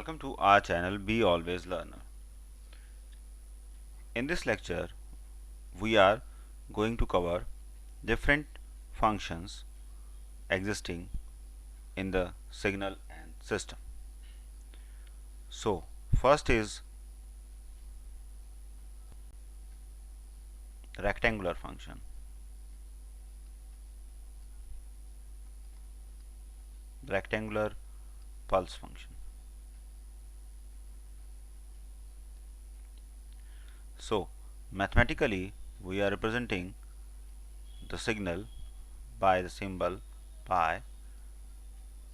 Welcome to our channel Be Always Learner. In this lecture, we are going to cover different functions existing in the signal and system. So, first is rectangular function, rectangular pulse function. So, mathematically, we are representing the signal by the symbol pi,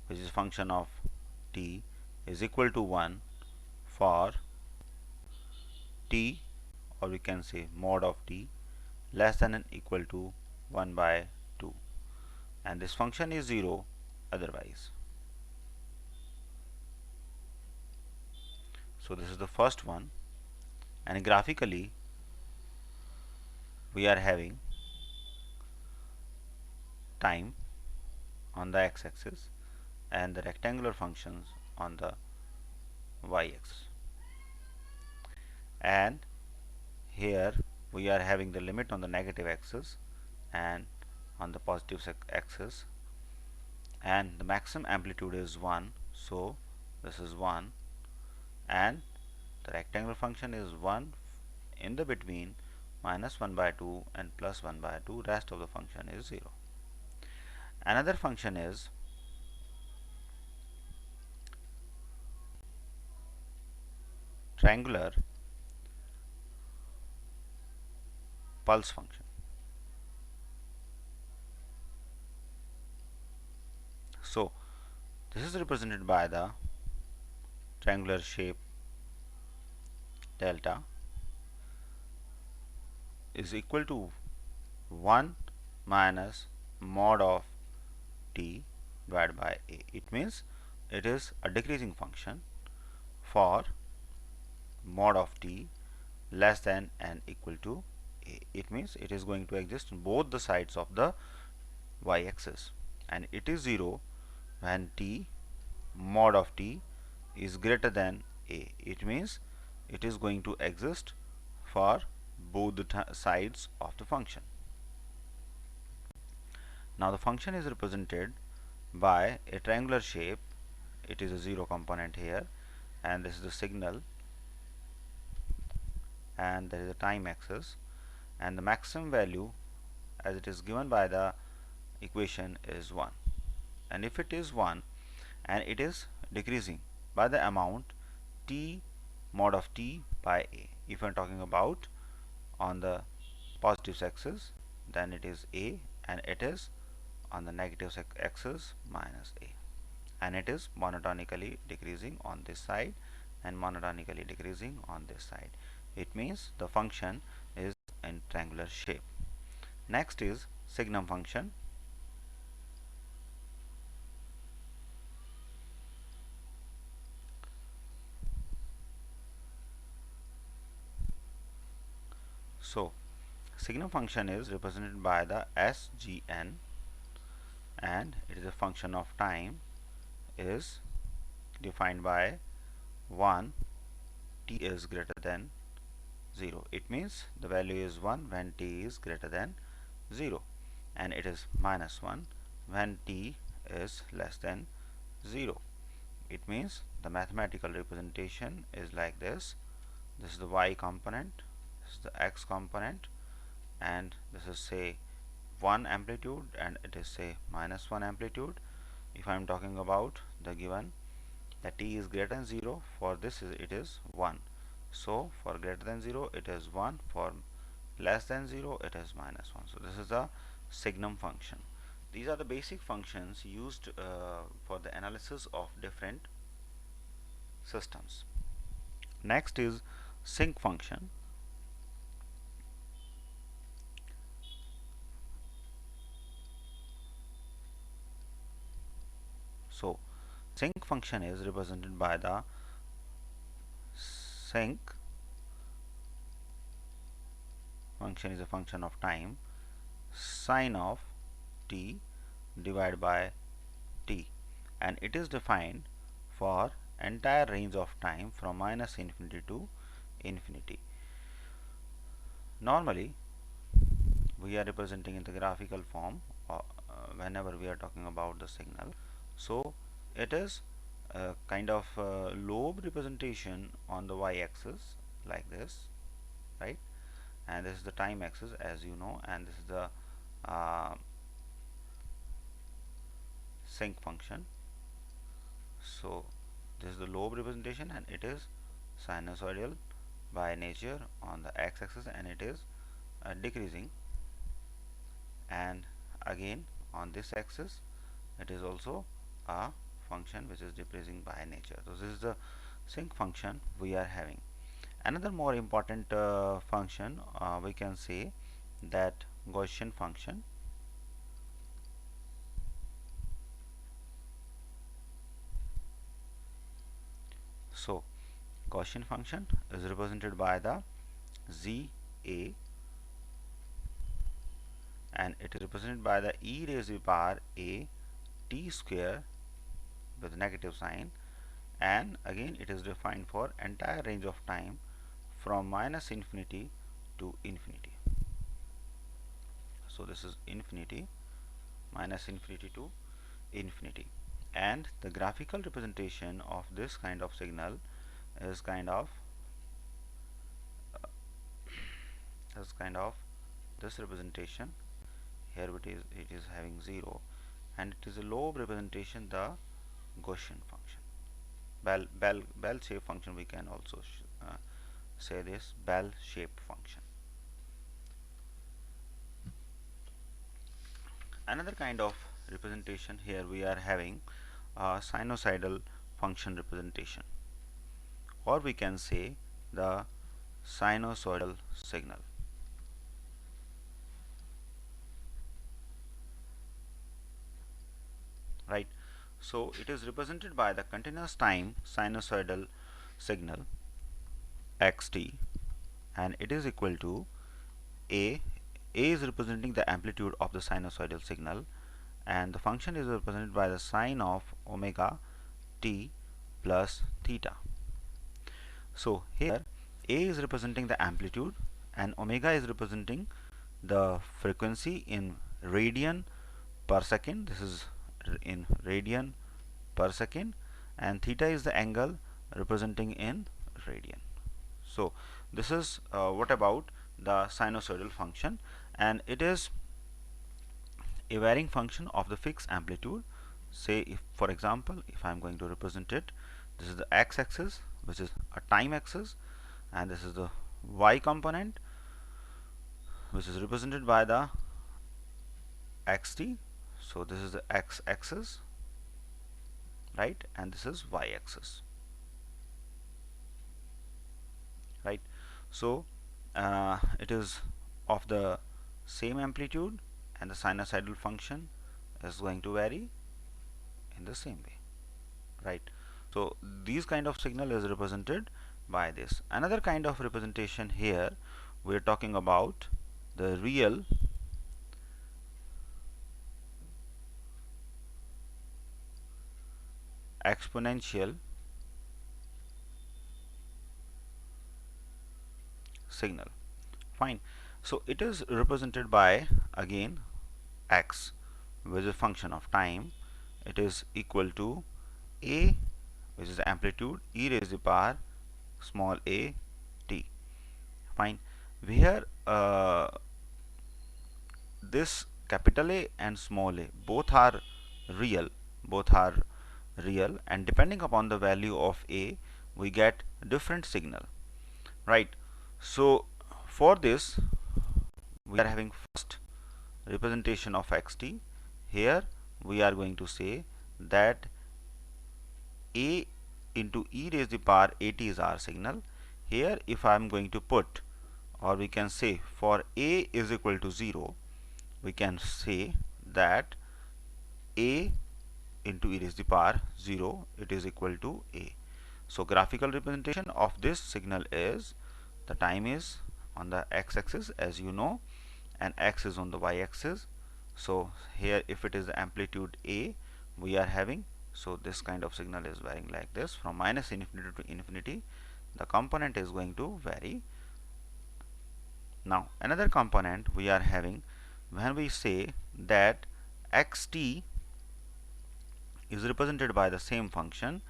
which is a function of t is equal to 1 for t, or we can say mod of t less than and equal to 1 by 2, and this function is 0 otherwise. So this is the first one, and graphically we are having time on the x-axis and the rectangular functions on the y-axis, and here we are having the limit on the negative axis and on the positive axis, and the maximum amplitude is 1, so this is 1, and the rectangular function is 1 in the between minus 1 by 2 and plus 1 by 2. Rest of the function is 0. Another function is triangular pulse function. So this is represented by the triangular shape delta is equal to 1 minus mod of t divided by a. It means it is a decreasing function for mod of t less than and equal to a. It means it is going to exist on both the sides of the y-axis, and it is 0 when t mod of t is greater than a. It means it is going to exist for both the sides of the function. Now the function is represented by a triangular shape. It is a 0 component here, and this is the signal, and there is a time axis, and the maximum value as it is given by the equation is 1, and if it is 1 and it is decreasing by the amount t mod of t by a. If I am talking about on the positive axis, then it is a, and it is on the negative axis minus a, and it is monotonically decreasing on this side and monotonically decreasing on this side. It means the function is in triangular shape. Next is signum function. So signum function is represented by the sgn, and it is a function of time, is defined by 1 t is greater than 0. It means the value is 1 when t is greater than 0, and it is minus 1 when t is less than 0. It means the mathematical representation is like this. This is the y component, this is the x component, and this is say 1 amplitude, and it is say minus 1 amplitude. If I am talking about the given that t is greater than 0, for this it is 1. So for greater than 0 it is 1, for less than 0 it is minus 1. So this is the signum function. These are the basic functions used for the analysis of different systems. Next is sinc function. So sinc function is represented by the sinc function is a function of time sine of t divided by t, and it is defined for entire range of time from minus infinity to infinity. Normally we are representing in the graphical form whenever we are talking about the signal. So it is a kind of lobe representation on the y-axis like this, right? And this is the time axis, as you know, and this is the uh, sinc function. So this is the lobe representation, and it is sinusoidal by nature on the x-axis, and it is decreasing. And again on this axis it is also a function which is decreasing by nature. So this is the sinc function we are having. Another more important function, we can say that Gaussian function. So Gaussian function is represented by the ZA, and it is represented by the e raised to the power a t square with negative sign, and again it is defined for entire range of time from minus infinity to infinity. So this is infinity, minus infinity to infinity, and the graphical representation of this kind of signal is kind of this representation. Here it is having 0, and it is a lobe representation, the Gaussian function, bell shape function. We can also say this bell shaped function. Another kind of representation, here we are having a sinusoidal function representation, or we can say the sinusoidal signal. Right, so it is represented by the continuous time sinusoidal signal xt, and it is equal to a is representing the amplitude of the sinusoidal signal, and the function is represented by the sine of omega t plus theta. So here a is representing the amplitude and omega is representing the frequency in radian per second. This is in radian per second, and theta is the angle representing in radian. So this is what about the sinusoidal function, and it is a varying function of the fixed amplitude. Say, if for example, if I am going to represent it, this is the x-axis, which is a time axis, and this is the y component, which is represented by the xt. So this is the x-axis, right, and this is y-axis, right. So it is of the same amplitude, and the sinusoidal function is going to vary in the same way, right. So these kind of signal is represented by this. Another kind of representation, here we are talking about the real exponential signal. Fine. So it is represented by, again, x, which is a function of time. It is equal to a, which is the amplitude, e raised to the power small a t. Fine. Where this capital A and small a real, both are real, and depending upon the value of a, we get different signal, right. So for this, we are having first representation of xt. Here we are going to say that a into e raised to the power at is our signal. Here if I am going to put, or we can say, for a is equal to 0, we can say that a into e raised to the power 0, it is equal to a. So graphical representation of this signal is, the time is on the x-axis, as you know, and x is on the y-axis. So here if it is the amplitude a, we are having So this kind of signal is varying like this, from minus infinity to infinity the component is going to vary. Now another component we are having when we say that xt is represented by the same function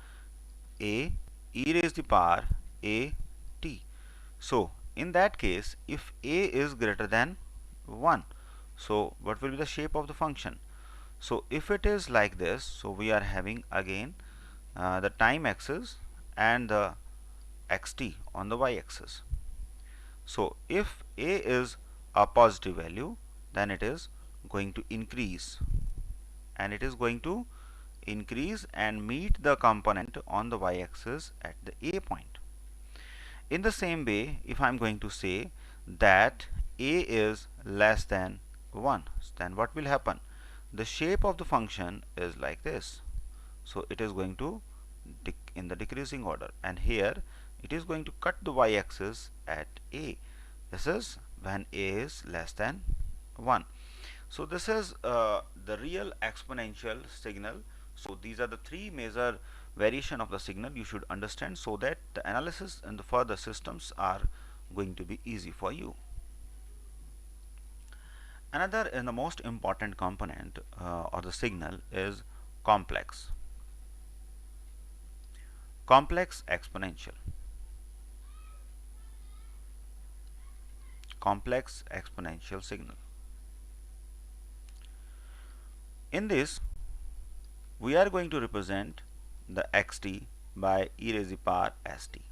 a e raised to the power a t. So in that case, if a is greater than 1, so what will be the shape of the function? So if it is like this, so we are having again the time axis and the xt on the y-axis. So if a is a positive value, then it is going to increase, and it is going to increase and meet the component on the y-axis at the a point. In the same way, if I'm going to say that a is less than 1, then what will happen? The shape of the function is like this. So it is going to in the decreasing order, and here it is going to cut the y-axis at a. This is when a is less than 1. So this is the real exponential signal. So these are the three major variation of the signal you should understand, so that the analysis and the further systems are going to be easy for you. Another and the most important component of the signal is complex exponential. Complex exponential signal. In this, we are going to represent the xt by e raised to the power st.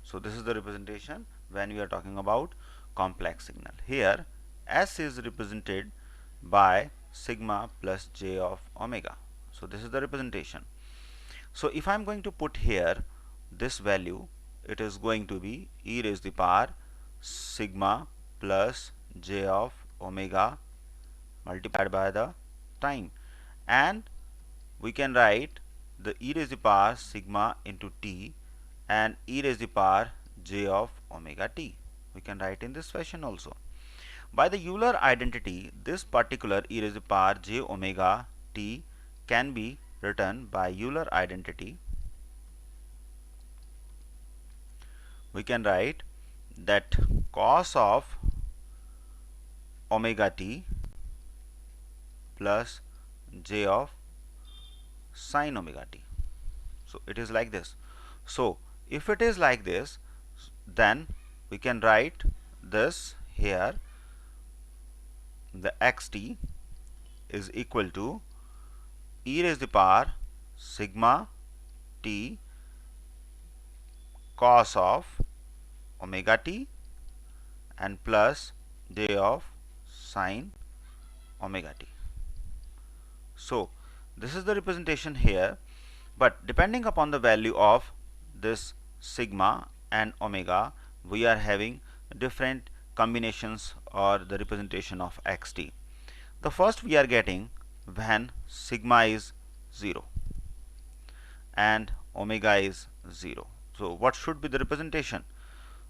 So this is the representation when we are talking about complex signal. Here s is represented by sigma plus j of omega. So this is the representation. So if I'm going to put here this value, it is going to be e raised to the power sigma plus j of omega multiplied by the time, and we can write the e raised to the power sigma into t and e raised to the power j of omega t. We can write in this fashion also. By the Euler identity, this particular e raised to the power j omega t can be written by Euler identity. We can write that cos of omega t plus j of sin omega t. So it is like this. So if it is like this, then we can write this here, the xt is equal to e raised to the power sigma t cos of omega t and plus j of sin omega t. So this is the representation here, but depending upon the value of this sigma and omega, we are having different combinations or the representation of xt. The first we are getting when sigma is 0 and omega is 0. So what should be the representation?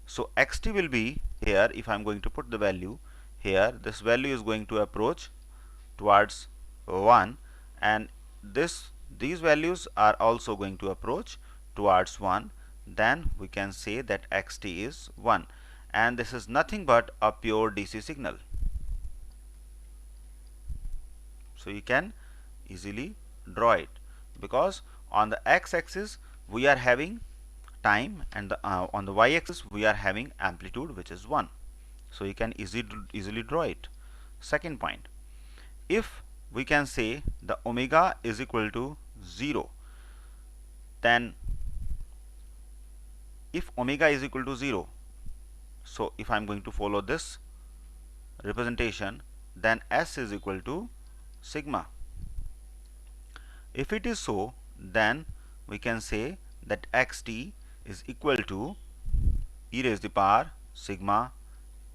So xt will be here, if I'm going to put the value here, this value is going to approach towards 1, and these values are also going to approach towards 1. Then we can say that xt is 1, and this is nothing but a pure DC signal. So you can easily draw it, because on the x-axis we are having time, and on the y-axis we are having amplitude, which is 1. So you can easily draw it. Second point, if we can say the omega is equal to 0, then if omega is equal to 0, so if I'm going to follow this representation, then s is equal to sigma. If it is so, then we can say that xt is equal to e raised to the power sigma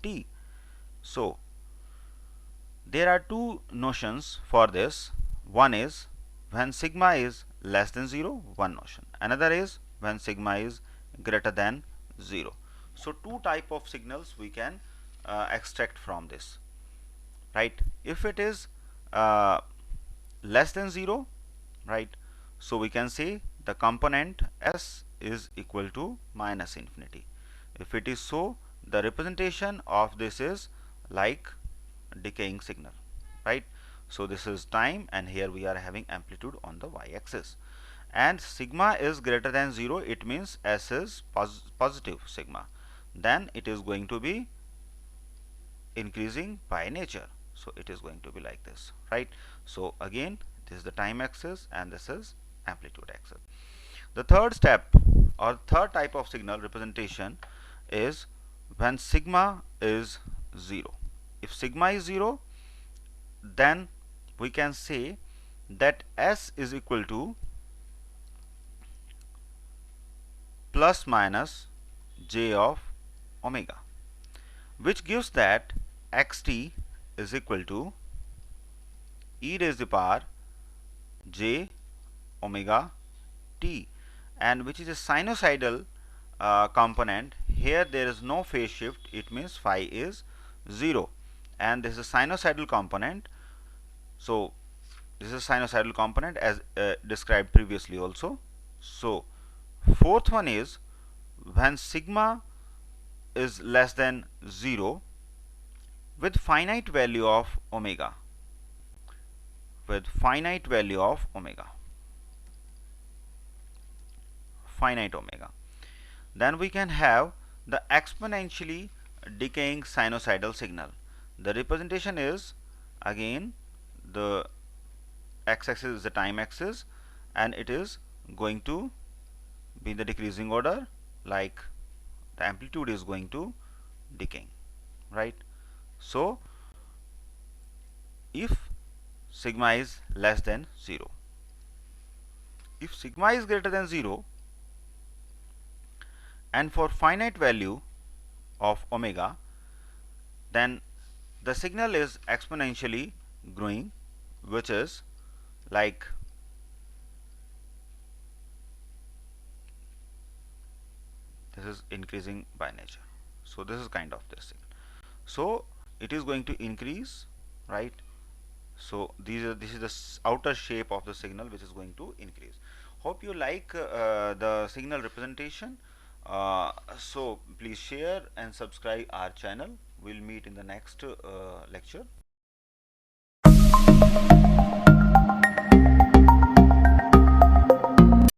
t. So there are two notions for this. One is when sigma is less than 0, one notion. Another is when sigma is greater than 0. So two type of signals we can extract from this, right? If it is less than 0, right, So we can say the component s is equal to minus infinity. If it is so, the representation of this is like decaying signal, right? So this is time, and here we are having amplitude on the y-axis, and sigma is greater than 0, it means s is positive sigma, then it is going to be increasing by nature. So it is going to be like this, right? So again, this is the time axis and this is amplitude axis. The third step or third type of signal representation is when sigma is 0. If sigma is 0, then we can say that s is equal to plus minus j of omega, which gives that xt is equal to e raised to the power j omega t, and which is a sinusoidal component. Here there is no phase shift, it means phi is 0, and this is a sinusoidal component. So this is a sinusoidal component as described previously also. So fourth one is when sigma is less than 0 with finite value of omega, with finite value of omega, finite omega, then we can have the exponentially decaying sinusoidal signal. The representation is again the x-axis is the time axis, and it is going to be in the decreasing order, like the amplitude is going to decaying, right? So if sigma is less than 0, if sigma is greater than 0, and for finite value of omega, then the signal is exponentially growing, which is like this is increasing by nature. So this is kind of this signal. So it is going to increase, right? So this is the outer shape of the signal which is going to increase. Hope you like the signal representation. So please share and subscribe our channel. We'll meet in the next lecture.